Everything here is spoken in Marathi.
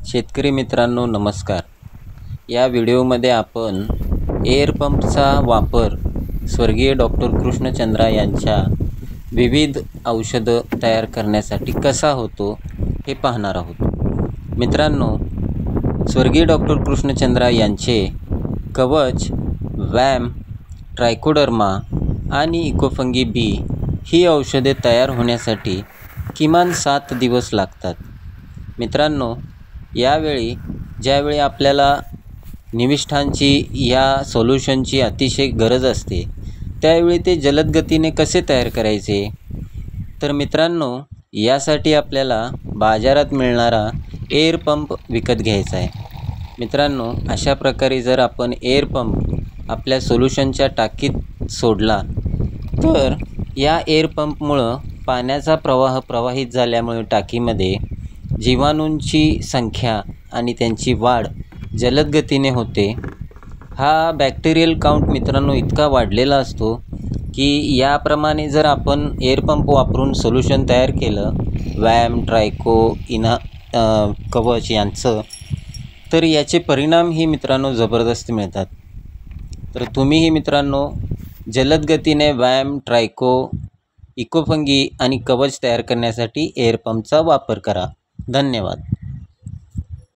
शेतकरी मित्रांनो नमस्कार। या व्हिडिओमध्ये आपण एअर पंपचा वापर स्वर्गीय डॉक्टर कृष्णचंद्रा यांच्या विविध औषधं तयार करण्यासाठी कसा होतो हे पाहणार आहोत। मित्रांनो, स्वर्गीय डॉक्टर कृष्णचंद्रा यांचे कवच, वॅम, ट्रायकोडर्मा आणि इकोफंगी बी ही औषधे तयार होण्यासाठी किमान 7 दिवस लागतात। मित्रांनो, यावेळी ज्यावेळी आपल्याला निविष्ठांची या सोल्युशनची अतिशय गरज असते त्यावेळी ते जलद गतीने कसे तयार करायचे, तर मित्रांनो यासाठी आपल्याला बाजारात मिळणारा एअर पंप विकत घ्यायचा आहे। मित्रांनो, अशा प्रकारे जर आपण एअर पंप आपल्या सोल्युशनच्या टाकीत सोडला तर या एअर पंपमुळं पाण्याचा प्रवाह प्रवाहित झाल्यामुळे टाकीमध्ये जीवाणूंची संख्या आणि त्यांची वाढ जलद गतीने होते। हा बॅक्टेरियल काउंट मित्रांनो इतका वाढलेला असतो की याप्रमाणे जर आपण एअर पंप वापरून सोल्युशन तयार केलं, वॅम, ट्रायको, कवच यांचं, तर याचे परिणामही मित्रांनो जबरदस्त मिळतात। तर तुम्हीही मित्रांनो जलद गतीने वॅम, ट्रायको, इकोफंगी आणि कवच तयार करण्यासाठी एअर पंपचा वापर करा। धन्यवाद।